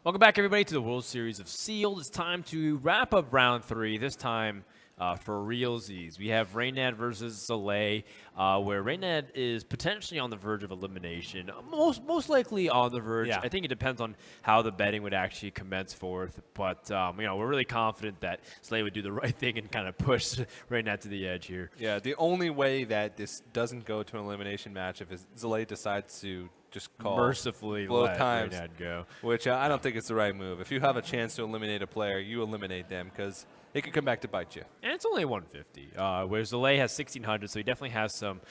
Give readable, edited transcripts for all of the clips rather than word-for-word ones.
Welcome back, everybody, to the World Series of Sealed. It's time to wrap up round 3, this time for realsies. We have Reynad versus Zalae, where Reynad is potentially on the verge of elimination, most likely on the verge. Yeah. I think it depends on how the betting would actually commence forth, but we're really confident that Zalae would do the right thing and kind of push Reynad to the edge here. Yeah, the only way that this doesn't go to an elimination match if Zalae decides to just call mercifully both let times, Reynad go. which I don't think it's the right move. If you have a chance to eliminate a player, you eliminate them because it could come back to bite you. And it's only 150, where Zalae has 1,600, so he definitely has some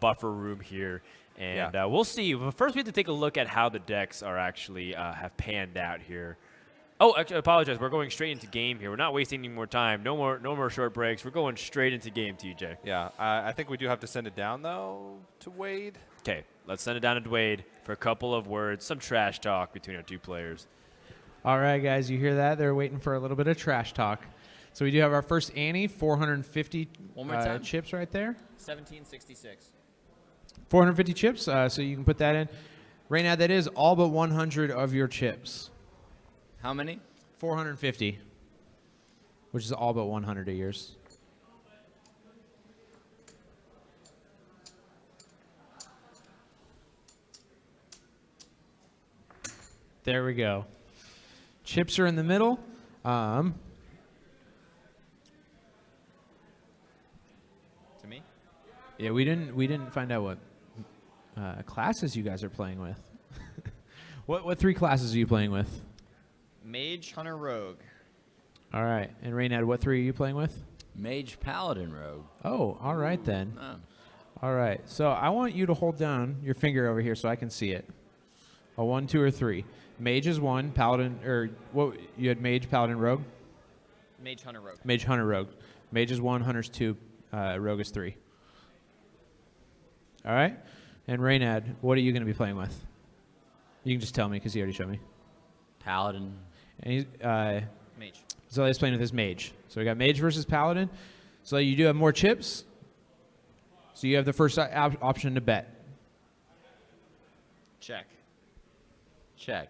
buffer room here. And we'll see. But first, we have to take a look at how the decks are actually have panned out here. Oh, actually, I apologize. We're going straight into game here. We're not wasting any more time. No more short breaks. We're going straight into game, TJ. Yeah, I think we do have to send it down, though, to Wade. Okay, let's send it down to Wade for a couple of words, some trash talk between our two players. All right, guys, you hear that? They're waiting for a little bit of trash talk. So we do have our first ante, 450 chips right there. 1766. 450 chips, so you can put that in. Reynad, that is all but 100 of your chips. How many? 450, which is all but 100 of yours. There we go. Chips are in the middle. To me? Yeah, we didn't find out what classes you guys are playing with. What 3 classes are you playing with? Mage, Hunter, Rogue. All right. And Reynad, what 3 are you playing with? Mage, Paladin, Rogue. Oh, all right then. Oh. All right. So I want you to hold down your finger over here so I can see it. A 1, 2, or 3. Mage is 1. Paladin, or what? You had Mage, Paladin, Rogue. Mage, Hunter, Rogue. Mage, Hunter, Rogue. Mage is 1. Hunter's 2. Rogue is 3. All right. And Reynad, what are you going to be playing with? You can just tell me because he already showed me. Paladin. And he's, Mage. Zalae's playing with his Mage. So we got Mage versus Paladin. So you do have more chips. So you have the first option to bet. Check. Check.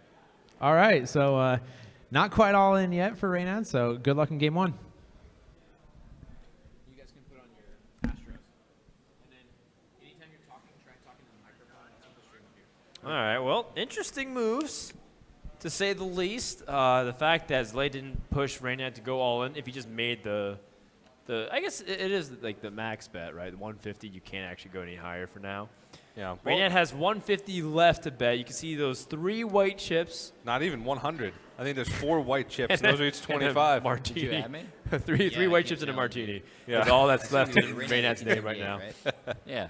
All right. So not quite all in yet for Reynad. So good luck in game 1. You guys can put on your Astros. And then anytime you're talking, try talking to the microphone. I'll keep the stream up here. All right, well, interesting moves, to say the least. The fact that Zalae didn't push Reynad to go all in, if he just made the I guess it is like the max bet, right? The 150, you can't actually go any higher for now. Yeah. Reynad has 150 left to bet. You can see those 3 white chips. Not even 100. I think there's 4 white chips, and those are each and a 25. martini. Did you add me? three white chips and a martini. That's all that's left in Reynad's name right now. Yeah.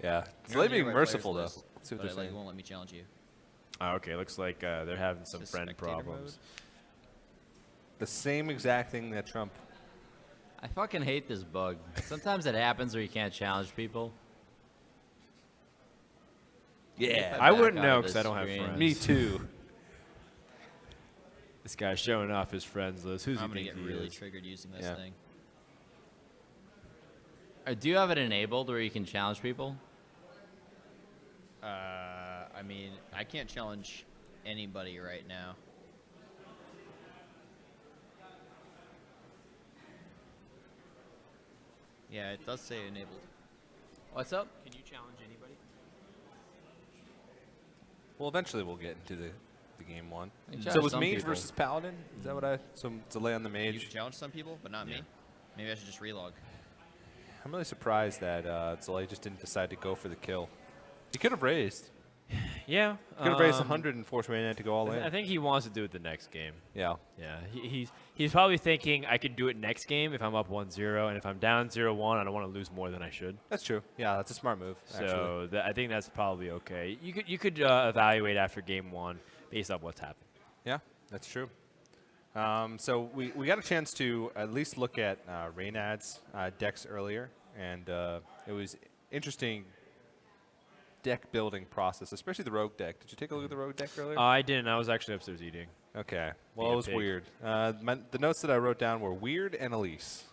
Yeah. You're on Zalae being the right merciful, players though. list, See what but they're it saying. won't let me challenge you. Okay, looks like they're having some Is this friend spectator problems. The same exact thing that Trump. I fucking hate this bug. Sometimes it happens where you can't challenge people. Yeah. I Back wouldn't out know of because this I don't have screen. friends. Me too. This guy's showing off his friends list. Who's I'm he going to think get he really is? triggered using this Yeah. thing. Do you have it enabled where you can challenge people? I mean, I can't challenge anybody right now. Yeah, it does say enabled. What's up? Can you challenge anybody? Well, eventually we'll get into the game 1. You can So challenge was some Mage people. versus Paladin? Is that what I? So Zalae on the You Mage. can challenge some people, but not me. Maybe I should just relog. I'm really surprised that Zalae just didn't decide to go for the kill. He could have raised. Yeah. Could have raised 100 and forced Reynad to go all in. I think he wants to do it the next game. Yeah. Yeah, he's probably thinking I could do it next game if I'm up 1-0, and if I'm down 0-1, I don't want to lose more than I should. That's true. Yeah, that's a smart move. So I think that's probably okay. You could evaluate after game 1 based on what's happened. Yeah, that's true. So we got a chance to at least look at Reynad's decks earlier, and it was interesting deck building process, especially the Rogue deck. Did you take a look at the Rogue deck earlier? I didn't. I was actually upstairs eating. Okay. Well, Being a it was pig. weird. The notes that I wrote down were weird and Elise.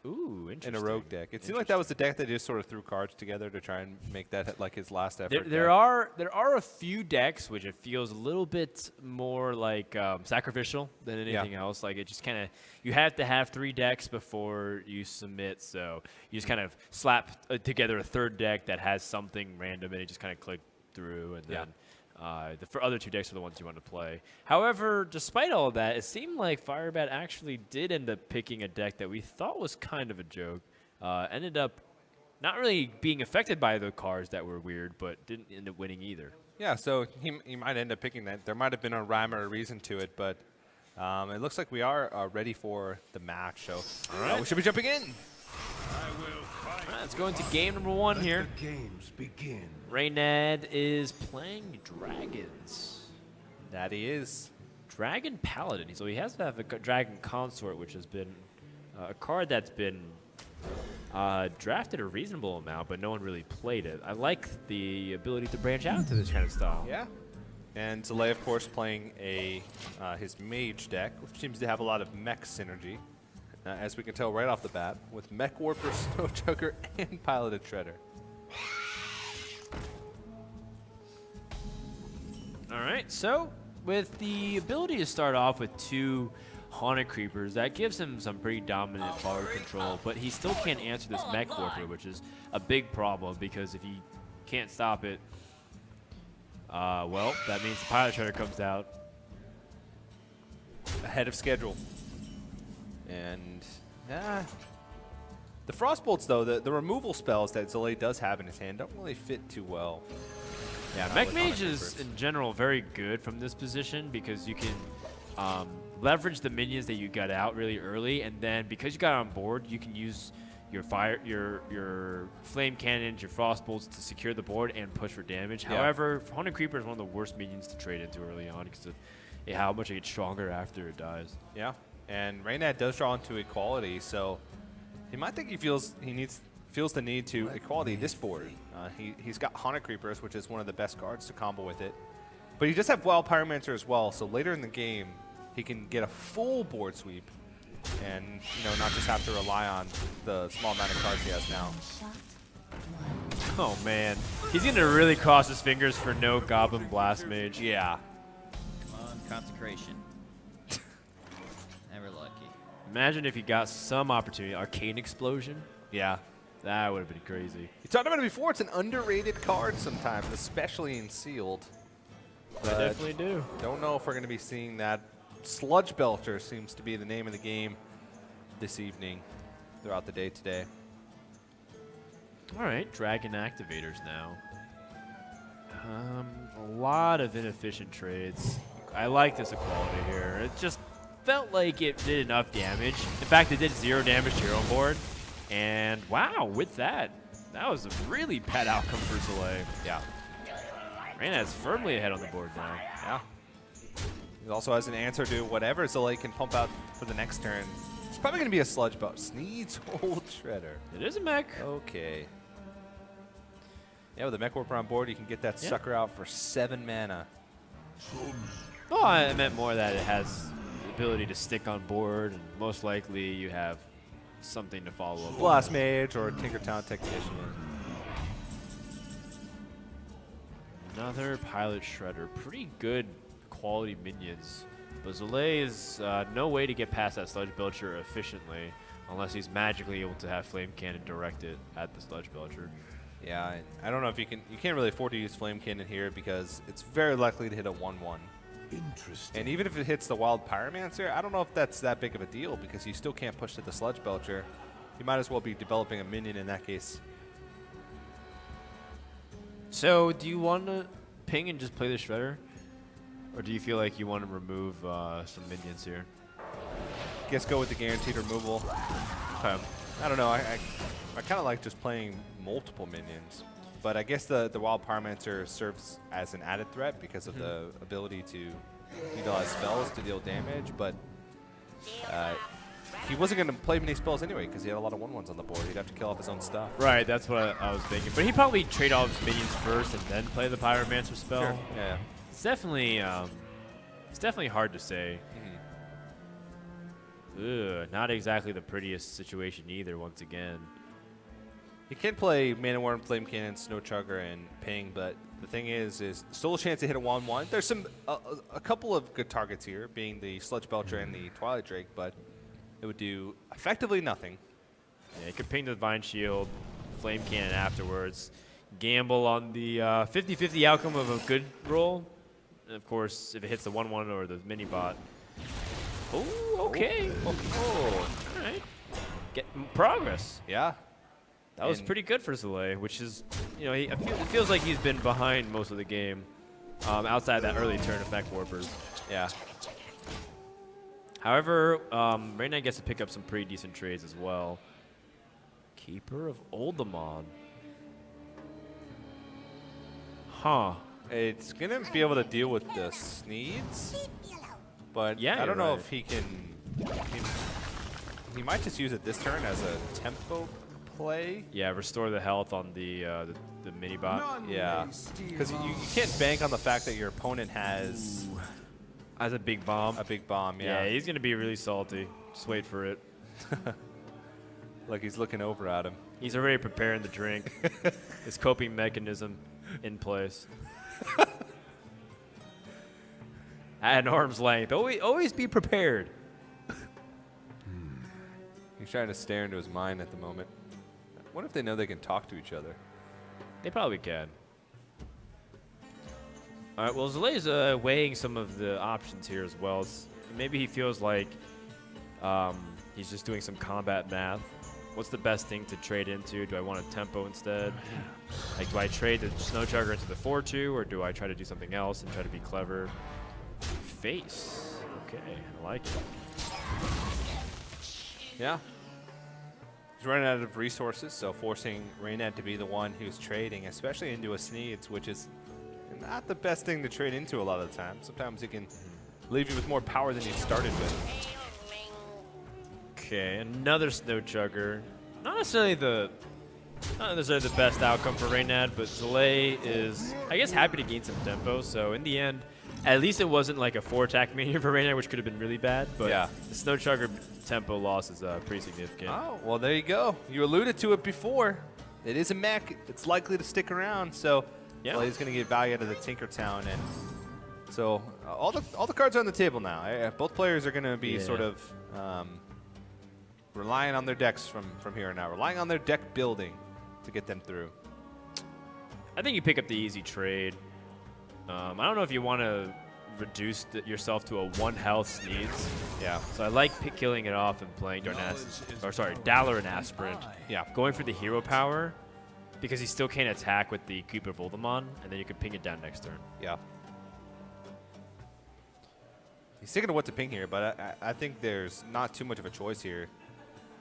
Ooh, interesting. in a rogue deck. It seemed like that was the deck that just sort of threw cards together to try and make that like his last effort. There are a few decks which it feels a little bit more like sacrificial than anything else. Like it just kind of, you have to have 3 decks before you submit. So you just kind of slap together a third deck that has something random and it just kind of click through. And then the other 2 decks are the ones you want to play. However, despite all of that, it seemed like Firebat actually did end up picking a deck that we thought was kind of a joke. Ended up not really being affected by the cards that were weird, but didn't end up winning either. Yeah, so he might end up picking that. There might have been a rhyme or a reason to it, but it looks like we are ready for the match. So we should be jumping in. All right, let's go into game number 1 here. The games begin. Reynad is playing Dragons. That he is. Dragon Paladin. So he has to have a Dragon Consort, which has been a card that's been drafted a reasonable amount, but no one really played it. I like the ability to branch out to this kind of style. Yeah. And Zalae, of course, playing his mage deck, which seems to have a lot of mech synergy, as we can tell right off the bat, with Mech Warper, Snow Choker, and Piloted Shredder. All right, so with the ability to start off with 2 Haunted Creepers, that gives him some pretty dominant power control, but he still can't answer this Mech Warper, which is a big problem because if he can't stop it, well, that means the Pilot Shredder comes out. Ahead of schedule. And the Frostbolts, though, the removal spells that Zalae does have in his hand don't really fit too well. Yeah, Mech Mage is, in general, very good from this position because you can leverage the minions that you got out really early, and then because you got on board, you can use your flame cannons, your frostbolts to secure the board and push for damage. Yeah. However, Haunted Creeper is one of the worst minions to trade into early on because of how much it gets stronger after it dies. Yeah, and Reynad does draw into equality, so he might think he feels the need to equality this board. He's got Haunted Creepers, which is one of the best cards to combo with it, but he does have Wild Pyromancer as well. So later in the game, he can get a full board sweep, and not just have to rely on the small amount of cards he has now. Oh man, he's gonna really cross his fingers for no Goblin Blast Mage. Yeah. Come on, Consecration. Never lucky. Imagine if he got some opportunity. Arcane Explosion. Yeah. That would have been crazy. You talked about it before. It's an underrated card sometimes, especially in sealed. I definitely do. Don't know if we're going to be seeing that. Sludge Belcher seems to be the name of the game this evening, throughout the day today. All right, Dragon Activators now. A lot of inefficient trades. I like this equality here. It just felt like it did enough damage. In fact, it did 0 damage to your own board. And wow, with that, that was a really bad outcome for Zalae. Yeah. Reynad's firmly ahead on the board now. Yeah. He also has an answer to whatever Zalae can pump out for the next turn. It's probably going to be a Sludge Belt. Sneed's Old Shredder. It is a mech. Okay. Yeah, with the Mech Warper on board, you can get that sucker out for 7 mana. Oh, I meant more that it has the ability to stick on board, and most likely you have something to follow up. Blast Mage or Tinkertown Technician. Another Pilot Shredder. Pretty good quality minions. But Zalae is no way to get past that Sludge Belcher efficiently unless he's magically able to have Flame Cannon directed at the Sludge Belcher. Yeah, I don't know if you can't really afford to use Flame Cannon here because it's very likely to hit a 1-1. Interesting. And even if it hits the Wild Pyromancer, I don't know if that's that big of a deal because you still can't push to the Sludge Belcher. You might as well be developing a minion in that case. So, do you want to ping and just play the Shredder? Or do you feel like you want to remove some minions here? Guess go with the guaranteed removal. I don't know. I kind of like just playing multiple minions. But I guess the Wild Pyromancer serves as an added threat because of the ability to utilize spells to deal damage. But he wasn't going to play many spells anyway because he had a lot of 1/1s on the board. He'd have to kill off his own stuff. Right, that's what I was thinking. But he'd probably trade all of his minions first and then play the Pyromancer spell. Sure. Yeah. It's definitely hard to say. Ugh, not exactly the prettiest situation either, once again. You can play Mana Worm, Flame Cannon, Snow Chugger, and Ping, but the thing is still a chance to hit a 1-1. There's a couple of good targets here, being the Sludge Belcher and the Twilight Drake, but it would do effectively nothing. Yeah, you could ping the Divine Shield, Flame Cannon afterwards, gamble on the 50-50 outcome of a good roll. And of course, if it hits the 1-1 or the mini bot. Oh, okay. Oh, all right. Getting progress. Yeah. That was pretty good for Zalae, which is, you know, it feels like he's been behind most of the game outside that early turn of Mech Warpers. Yeah. However, Reynad gets to pick up some pretty decent trades as well. Keeper of Oldemon. Huh. It's going to be able to deal with the Sneeds, but Yeah, I don't you're know right. if he can. He might just use it this turn as a tempo play. Yeah, restore the health on the mini bot. Yeah, because you can't bank on the fact that your opponent has As a big bomb. a big bomb. Yeah, Yeah, he's going to be really salty. Just wait for it. like he's looking over at him. He's already preparing the drink. His coping mechanism in place. At an arm's length. Always be prepared. He's trying to stare into his mind at the moment. What if they know they can talk to each other? They probably can. All right, well, Zalae's weighing some of the options here as well. Maybe he feels like he's just doing some combat math. What's the best thing to trade into? Do I want a tempo instead? Like, do I trade the Snow Chugger into the 4-2, or do I try to do something else and try to be clever? Face. Okay, I like it. Yeah. He's running out of resources, so forcing Reynad to be the one who's trading, especially into a Sneeds, which is not the best thing to trade into a lot of the time. Sometimes it can leave you with more power than you started with. Okay, another Snow Chugger. Not necessarily the best outcome for Reynad, but Zalae is, I guess, happy to gain some tempo. So in the end, at least it wasn't like a 4-attack mania for Reynad, which could have been really bad. But Yeah. the Snow Chugger tempo loss is pretty significant. Oh, well, there you go. You alluded to it before. It is a mech. It's likely to stick around, so Yeah. he's going to get value out of the Tinkertown. And so all the cards are on the table now. Both players are going to be Yeah. sort of relying on their decks from here on out, relying on their deck building to get them through. I think you pick up the easy trade. I don't know if you want to reduce yourself to a 1 health Sneeds. Yeah. So I like killing it off and playing Daller and Aspirant. Yeah. Going for the hero power because he still can't attack with the Keeper of Oldemon, and then you can ping it down next turn. Yeah. He's thinking of what to ping here, but I think there's not too much of a choice here.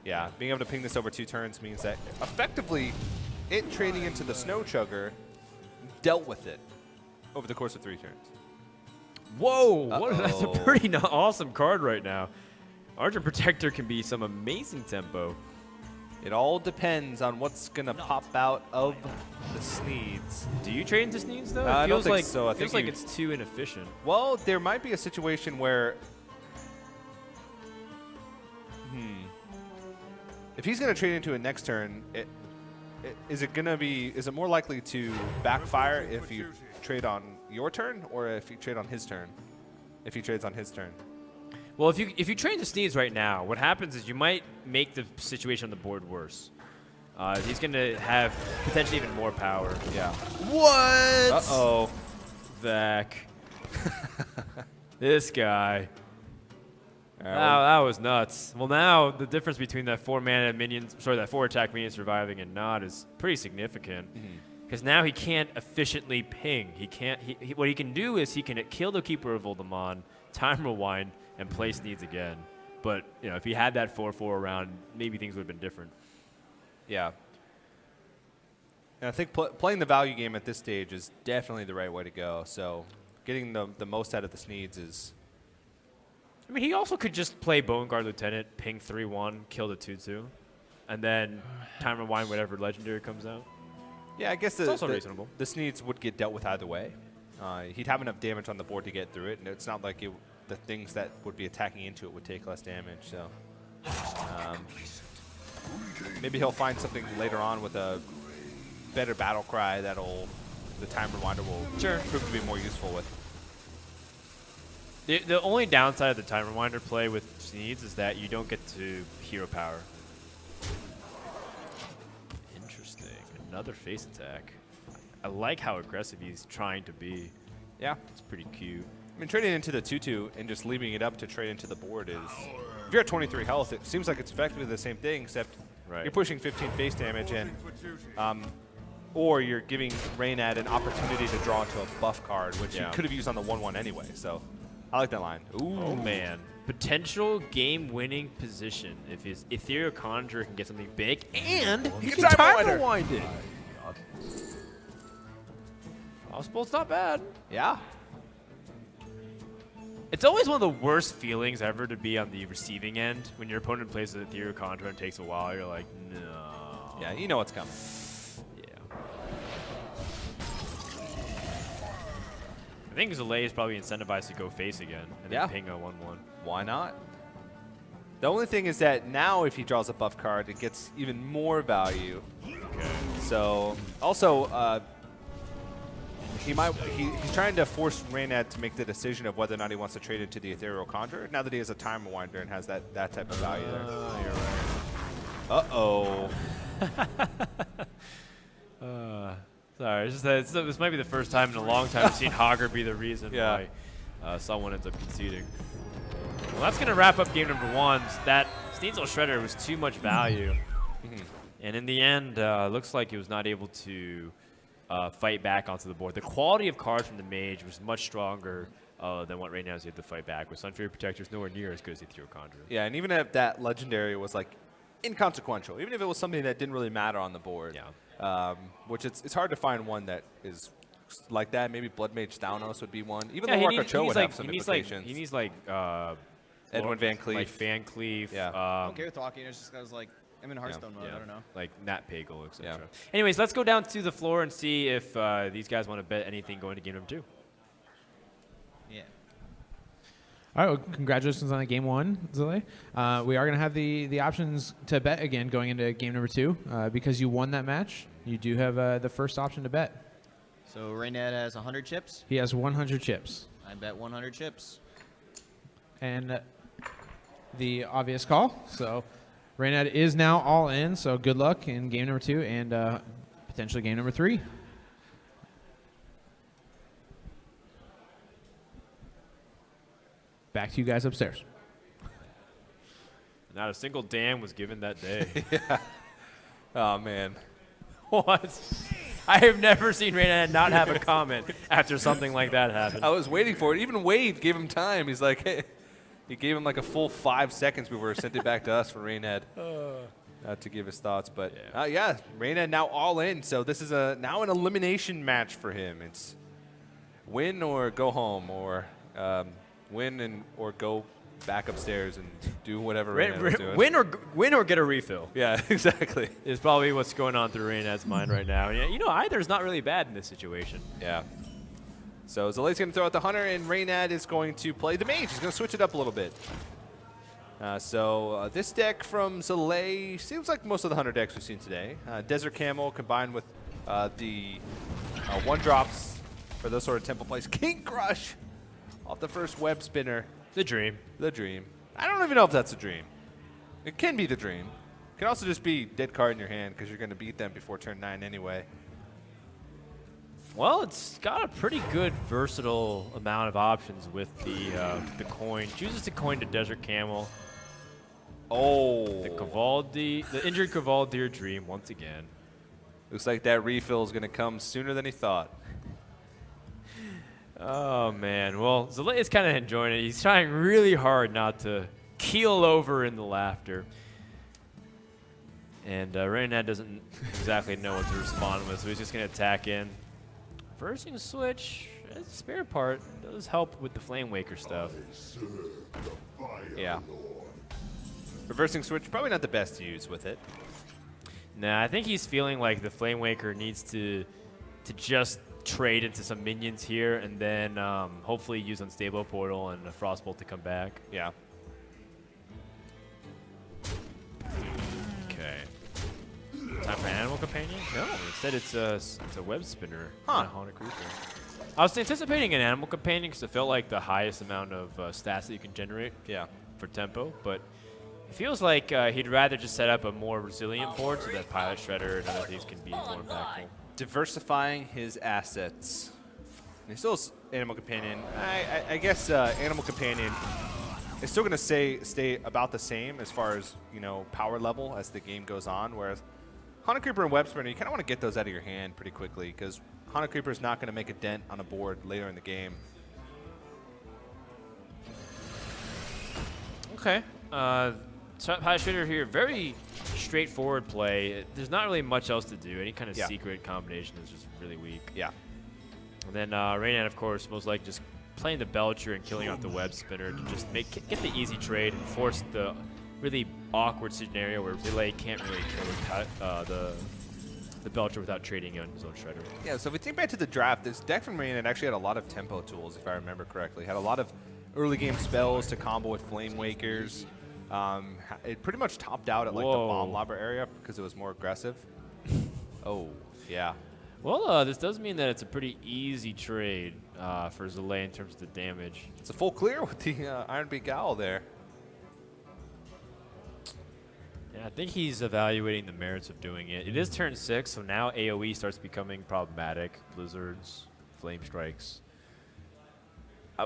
Yeah, being able to ping this over 2 turns means that effectively it trading into the Snow Chugger dealt with it over the course of 3 turns. Whoa! That's a Uh-oh. pretty awesome card right now. Argent Protector can be some amazing tempo. It all depends on what's going to pop out of the Sneeds. Do you trade into Sneeds, though? I It don't feels think like, so. I feels think like it's too inefficient. Well, there might be a situation where... If he's going to trade into it next turn, is it more likely to backfire if you trade on your turn or if you trade on his turn? If he trades on his turn. Well, if you trade the Sneeds right now, what happens is you might make the situation on the board worse. He's going to have potentially even more power. Yeah. What? Uh-oh. Vec. This guy. Well, That was nuts. Well, now the difference between that 4-attack minion surviving and not is pretty significant. Because now he can't efficiently ping. What he can do is he can kill the Keeper of Oldemon, time rewind, and play Sneeds again. But if he had that 4-4 around, maybe things would have been different. Yeah. And I think playing the value game at this stage is definitely the right way to go. So getting the most out of the Sneeds is... I mean, he also could just play Bone Guard Lieutenant, ping 3-1, kill the 2-2, and then time rewind whatever legendary comes out. Yeah, I guess It's also reasonable. The Sneeds would get dealt with either way. He'd have enough damage on the board to get through it, and it's not like the things that would be attacking into it would take less damage. So maybe he'll find something later on with a better battle cry that'll the time rewinder will prove to be more useful with. The only downside of the time rewinder play with Sneeds is that you don't get to hero power. Interesting. Another face attack. I like how aggressive he's trying to be. Yeah. It's pretty cute. I mean, trading into the 2-2 and just leaving it up to trade into the board is, if you're at 23 health, it seems like it's effectively the same thing, except you're pushing 15 face damage and, or you're giving Reynad an opportunity to draw into a buff card, which you could have used on the 1-1 anyway. So I like that line. Ooh. Oh, man. Potential game-winning position if his Ethereal Conjurer can get something big, and he can time rewind it. Possible, it's not bad. Yeah. It's always one of the worst feelings ever to be on the receiving end when your opponent plays the Ethereal Conjurer and takes a while. You're like, no. Yeah, you know what's coming. Yeah. I think Zalae is probably incentivized to go face again and then ping a 1-1. Why not? The only thing is that now if he draws a buff card, it gets even more value. Okay. So also, he's trying to force Reynad to make the decision of whether or not he wants to trade into the Ethereal Conjurer. Now that he has a time rewinder and has that type of value there. You're right. Sorry, it's just that this might be the first time in a long time I've seen Hogger be the reason why someone ends up conceding. Well, that's going to wrap up game number 1. That Sneasel Shredder was too much value. And in the end, looks like he was not able to fight back onto the board. The quality of cards from the Mage was much stronger than what Reynad was able to fight back with. Sunfury Protector's nowhere near as good as Ethereal Conjurer. Yeah, and even if that Legendary was like inconsequential, even if it was something that didn't really matter on the board, which it's hard to find one that is like that. Maybe Blood Mage Thanos would be one. Even the Warker Cho would have some implications. He needs like Edwin Van Cleef. Like Van Cleef. Yeah. I'm okay with talking. It's just I was like, I'm in Hearthstone mode. I don't know. Like Nat Pagel, etc. Anyways, let's go down to the floor and see if these guys want to bet anything going to game number 2. Yeah. All right, well, congratulations on game 1, Zalae. We are going to have the options to bet again going into game number 2. Because you won that match, you do have the first option to bet. So Reynad has 100 chips. He has 100 chips. I bet 100 chips. And the obvious call. So Reynad is now all in, so good luck in game number 2 and potentially game number 3. Back to you guys upstairs. Not a single damn was given that day. Oh, man. What? I have never seen Reynad not have a comment after something like that happened. I was waiting for it. Even Wade gave him time. He's like, hey. He gave him like a full 5 seconds before he sent it back to us for Reynad to give his thoughts. But Reynad now all in. So this is now an elimination match for him. It's win or go home, or win or go back upstairs and do whatever Reynad was doing. Win or get a refill. Yeah, exactly. Is probably what's going on through Reynad's mind right now. And, either's not really bad in this situation. Yeah. So Zalae's going to throw out the Hunter, and Reynad is going to play the Mage. He's going to switch it up a little bit. This deck from Zalae seems like most of the Hunter decks we've seen today. Desert Camel combined with the 1-drops for those sort of temple plays. King Crush off the first web spinner. The dream. The dream. I don't even know if that's a dream. It can be the dream. It can also just be dead card in your hand because you're going to beat them before turn 9 anyway. Well, it's got a pretty good versatile amount of options with the coin. Chooses to coin to Desert Camel. Oh. The injured Cavaldir Dream once again. Looks like that refill is going to come sooner than he thought. Oh, man. Well, Zalae is kind of enjoying it. He's trying really hard not to keel over in the laughter. And Reynad doesn't exactly know what to respond with, so he's just going to attack in. Reversing switch, as a spare part, does help with the Flame Waker stuff. Yeah. Reversing switch, probably not the best to use with it. Nah, I think he's feeling like the Flame Waker needs to just trade into some minions here, and then hopefully use Unstable Portal and a Frostbolt to come back. Yeah. Okay. Time for Animal Companion? No, instead it's a Web Spinner. Huh. And a Haunted Creeper. I was anticipating an Animal Companion because it felt like the highest amount of stats that you can generate. Yeah. For tempo, but it feels like he'd rather just set up a more resilient board so that Pilot Shredder and other things can be more impactful. Diversifying his assets. He still has Animal Companion. I guess Animal Companion is still going to stay about the same as far as, you know, power level as the game goes on, whereas Haunted Creeper and Web Spinner, you kind of want to get those out of your hand pretty quickly because Haunted Creeper is not going to make a dent on a board later in the game. Okay. Pilot Shredder here, very straightforward play. There's not really much else to do. Any kind of secret combination is just really weak. Yeah. And then Reynad, of course, most likely just playing the Belcher and killing off the Web Spinner to just get the easy trade and force the really awkward scenario where Zalae can't really kill the Belcher without trading on his own Shredder. Yeah, so if we think back to the draft, this deck from Reynad actually had a lot of tempo tools, if I remember correctly. Had a lot of early game spells to combo with Flame Wakers. It pretty much topped out at like the Bomb Lobber area because it was more aggressive. Oh, yeah. Well, this does mean that it's a pretty easy trade for Zalae in terms of the damage. It's a full clear with the Iron Beak Owl there. Yeah, I think he's evaluating the merits of doing it. It is turn 6, so now AoE starts becoming problematic. Blizzards, Flame Strikes.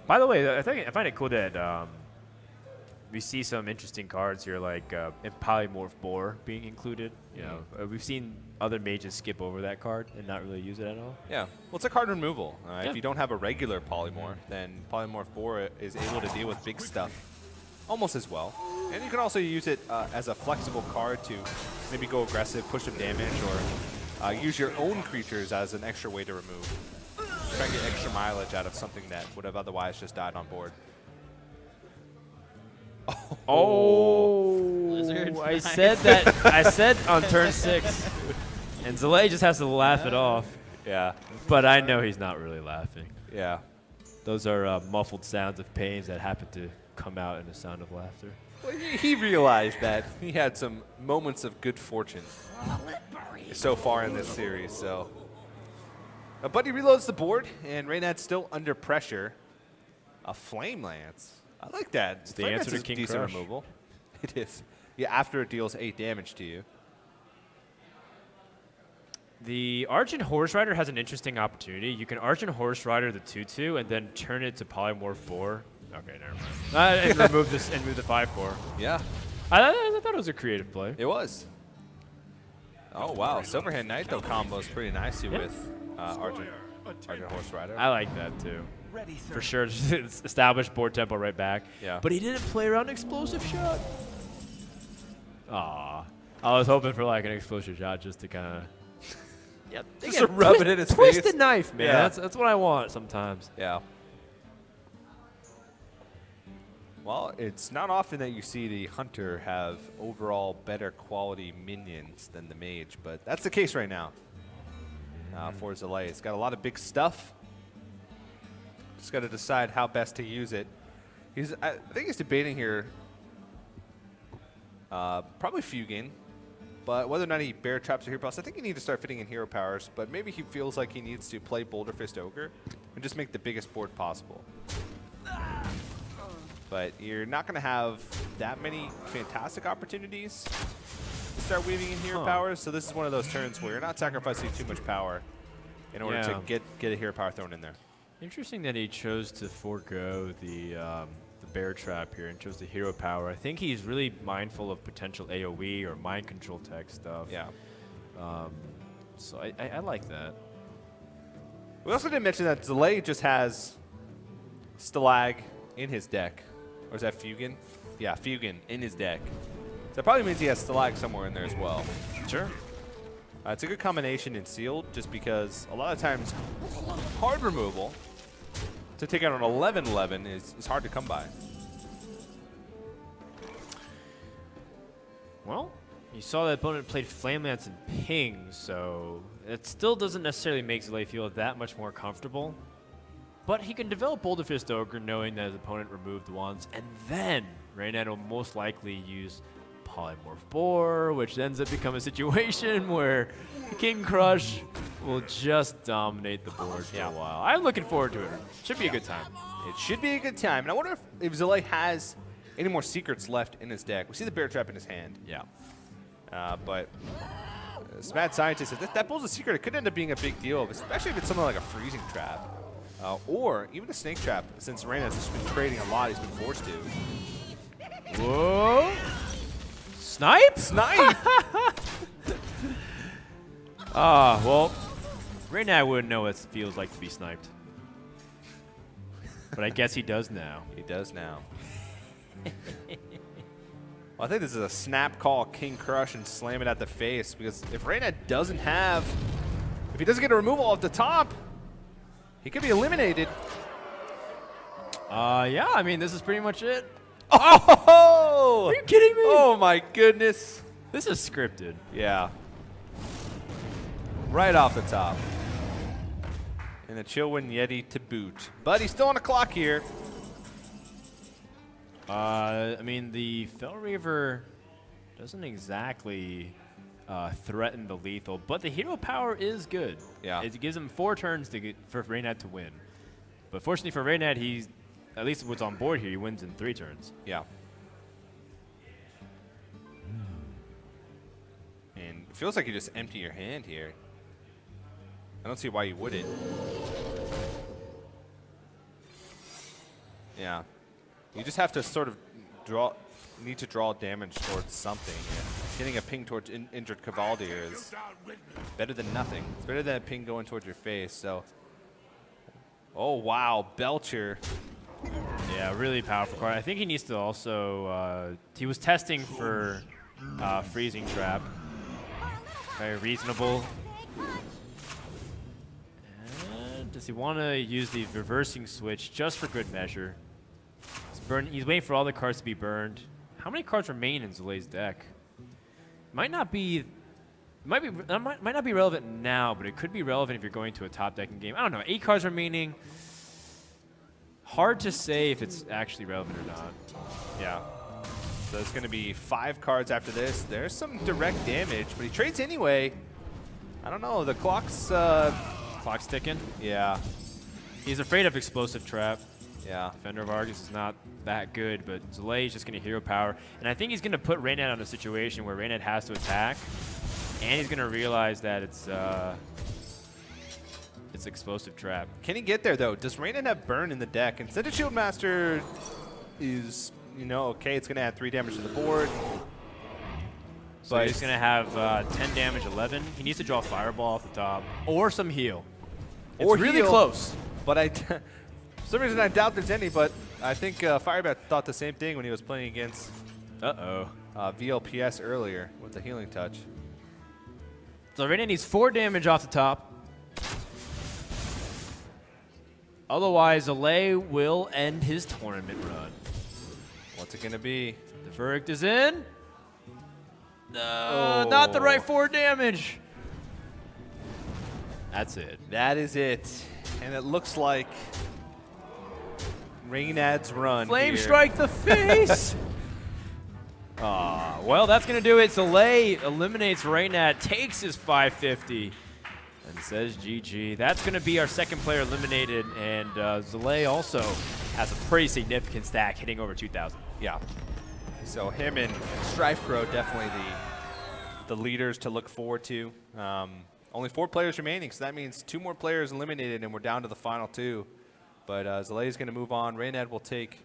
By the way, I find it cool that we see some interesting cards here, like Polymorph Boar being included. You know, we've seen other mages skip over that card and not really use it at all. Yeah, well, it's a card removal. If you don't have a regular Polymorph, then Polymorph Boar is able to deal with big stuff almost as well. And you can also use it as a flexible card to maybe go aggressive, push some damage, or use your own creatures as an extra way to remove. Try and get extra mileage out of something that would have otherwise just died on board. Oh, I said that. I said on turn 6, and Zalae just has to laugh it off. Yeah. But I know he's not really laughing. Yeah. Those are muffled sounds of pains that happen to come out in a sound of laughter. Well, he realized that he had some moments of good fortune so far in this series. So, but he reloads the board, and Reynad's still under pressure. A Flame Lance. I like that. It's the answer to King decent Crush. removal. It is. Yeah, after it deals 8 damage to you. The Argent Horse Rider has an interesting opportunity. You can Argent Horse Rider the 2/2 and then turn it to Polymorph 4. Okay, never mind. And remove this and move the 5/4. Yeah, I thought it was a creative play. it was. Oh, wow. Silverhand Knight, though, combos pretty nicely with Argent Horse Rider. I like that too. For sure, just establish board tempo right back. Yeah. But he didn't play around Explosive Shot. Aw. I was hoping for like an Explosive Shot just to kind of... Yeah, Just to rub it in his twist face. the knife, man. Yeah. That's what I want sometimes. Yeah. Well, it's not often that you see the Hunter have overall better quality minions than the Mage, but that's the case right now for Zalae. It's got a lot of big stuff. Just got to decide how best to use it. I think he's debating here probably Fugin, but whether or not he bear traps or hero powers, I think he needs to start fitting in hero powers, but maybe he feels like he needs to play Boulder Fist Ogre and just make the biggest board possible. But you're not going to have that many fantastic opportunities to start weaving in hero powers, so this is one of those turns where you're not sacrificing too much power in order to get a hero power thrown in there. Interesting that he chose to forego the bear trap here and chose the hero power. I think he's really mindful of potential AoE or mind control tech stuff. Yeah. So I like that. We also didn't mention that Zalae just has Stalag in his deck. Or is that Fugin? Yeah, Fugin in his deck. So that probably means he has Stalag somewhere in there as well. Sure. It's a good combination in Sealed just because a lot of times hard removal to take out an 11/11 is hard to come by. Well, You saw that opponent played Flame Lance and Ping, so it still doesn't necessarily make Zalae feel that much more comfortable. But he can develop Boulder Fist Ogre knowing that his opponent removed once, and then Reynad will most likely use Polymorph Boar, which ends up becoming a situation where King Crush will just dominate the board for a while. I'm looking forward to it. Should be a good time. It should be a good time. And I wonder if Zalae has any more secrets left in his deck. We see the Bear Trap in his hand. Yeah. But Mad Scientist says that Bull's a secret. It could end up being a big deal, especially if it's something like a freezing trap. Or even a snake trap, since Reynad's just been trading a lot, he's been forced to. Whoa. Snipe? Snipe! Well, Reynad wouldn't know what it feels like to be sniped. But I guess he does now. He does now. Well, I think this is a snap call King Crush and slam it at the face, because if Reynad doesn't have, if he doesn't get a removal off the top, he could be eliminated. Yeah, I mean, this is pretty much it. Oh! Are you kidding me? Oh my goodness. This is scripted. Yeah. Right off the top. And the Chillwind Yeti to boot. But he's still on the clock here. I mean, the Fel Reaver doesn't exactly threaten the lethal, but the hero power is good. Yeah. It gives him 4 turns for Reynad to win. But fortunately for Reynad, he's, at least what's on board here, he wins in 3 turns. Yeah. And it feels like you just empty your hand here. I don't see why you wouldn't. Yeah. You just have to sort of need to draw damage towards something. And getting a ping towards injured Cavalier is better than nothing. It's better than a ping going towards your face. So, oh wow, Belcher. Yeah, really powerful card. I think he needs to also, he was testing for freezing trap. Very reasonable. And does he want to use the reversing switch just for good measure? He's waiting for all the cards to be burned. How many cards remain in Zalae's deck? Might not be relevant now, but it could be relevant if you're going to a top decking game. I don't know. 8 cards remaining. Hard to say if it's actually relevant or not. Yeah. So it's going to be 5 cards after this. There's some direct damage, but he trades anyway. I don't know. The clock's ticking. Yeah. He's afraid of explosive trap. Yeah. Defender of Argus is not that good, but Zalae is just going to hero power. And I think he's going to put Reynad on a situation where Reynad has to attack, and he's going to realize that it's explosive trap. Can he get there, though? Does Reynad have burn in the deck? And Scented Shield Master is, you know, okay, it's going to add 3 damage to the board. So he's going to have 10 damage, 11. He needs to draw Fireball off the top, or some heal. It's really close. But for some reason I doubt there's any, but I think Firebat thought the same thing when he was playing against VLPS earlier with the healing touch. So Reynad needs 4 damage off the top. Otherwise, Zalae will end his tournament run. What's it going to be? The verdict is in. Not the right 4 damage. That's it. That is it. And it looks like Reynad's run Flame here. strike the face. Well, that's going to do it. Zalae eliminates Reynad, takes his 550, and says GG. That's going to be our second player eliminated, and Zalae also has a pretty significant stack, hitting over 2,000. Yeah. So him and Strife Crow definitely the leaders to look forward to. Only 4 players remaining, so that means 2 more players eliminated, and we're down to the final 2. But Zalae is going to move on. Reynad will take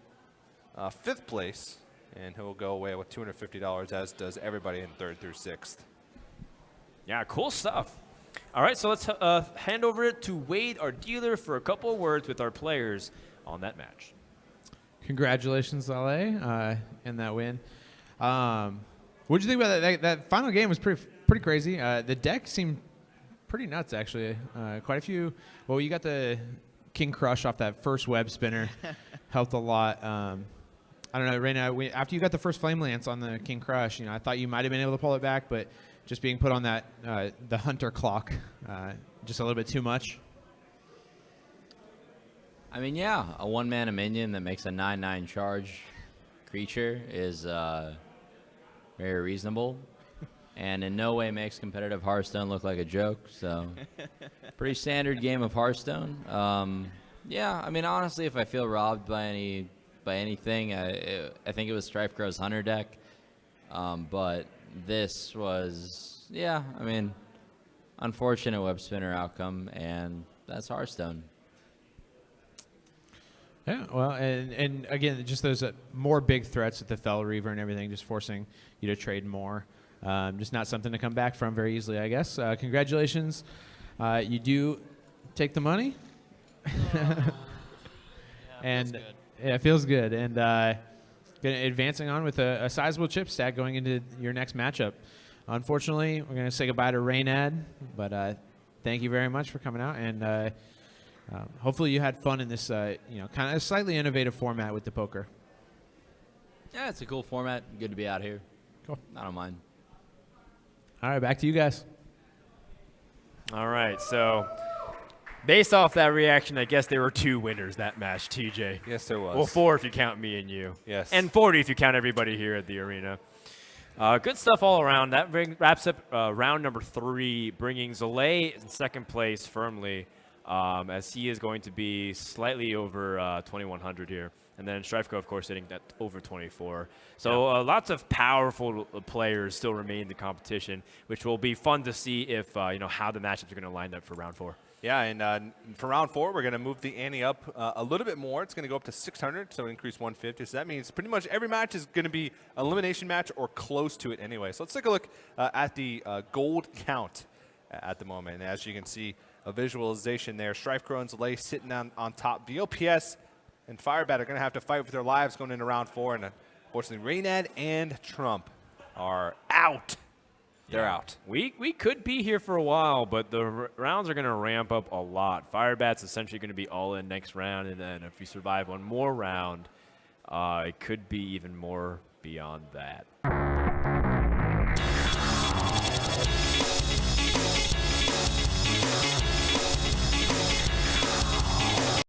5th place, and he'll go away with $250, as does everybody in 3rd through 6th. Yeah, cool stuff. All right, so let's hand over it to Wade, our dealer, for a couple of words with our players on that match. Congratulations, Zalae, in that win. What did you think about that? That final game was pretty crazy. The deck seemed pretty nuts, actually. Quite a few. Well, you got the King Crush off that first web spinner. Helped a lot. I don't know, Reynad, after you got the first Flame Lance on the King Crush, I thought you might have been able to pull it back, but just being put on that the Hunter clock, just a little bit too much. I mean, yeah, a one-mana minion that makes a 9/9 charge creature is very reasonable, and in no way makes competitive Hearthstone look like a joke. So, pretty standard game of Hearthstone. Yeah, I mean, honestly, if I feel robbed by anything, I think it was Strife Crow's Hunter deck. But this was, yeah, I mean, unfortunate web spinner outcome, and that's Hearthstone. Yeah, well, and again, just those more big threats with the Fel Reaver and everything, just forcing you to trade more. Just not something to come back from very easily, I guess. Congratulations. You do take the money. And it feels good. And advancing on with a sizable chip stack going into your next matchup. Unfortunately, we're going to say goodbye to Reynad, but thank you very much for coming out, and hopefully you had fun in this kind of slightly innovative format with the poker. Yeah, it's a cool format. Good to be out here. Cool. I don't mind. All right, back to you guys. All right, so based off that reaction, I guess there were 2 winners that match, TJ. Yes, there was. Well, 4 if you count me and you. Yes. And 40 if you count everybody here at the arena. Good stuff all around. That wraps up round number 3, bringing Zalae in second place firmly, as he is going to be slightly over 2,100 here. And then Strifeco, of course, sitting at over 24. So lots of powerful players still remain in the competition, which will be fun to see if how the matchups are going to line up for round 4. Yeah, and for round 4, we're going to move the ante up a little bit more. It's going to go up to 600, so increase 150. So that means pretty much every match is going to be an elimination match or close to it anyway. So let's take a look at the gold count at the moment. And as you can see, a visualization there. Strifecrow and Zalae sitting on top. VOPS and Firebat are going to have to fight for their lives going into round 4. And unfortunately, Reynad and Trump are out. They're out. We could be here for a while, but the rounds are going to ramp up a lot. Firebat's essentially going to be all in next round, and then if we survive one more round, it could be even more beyond that.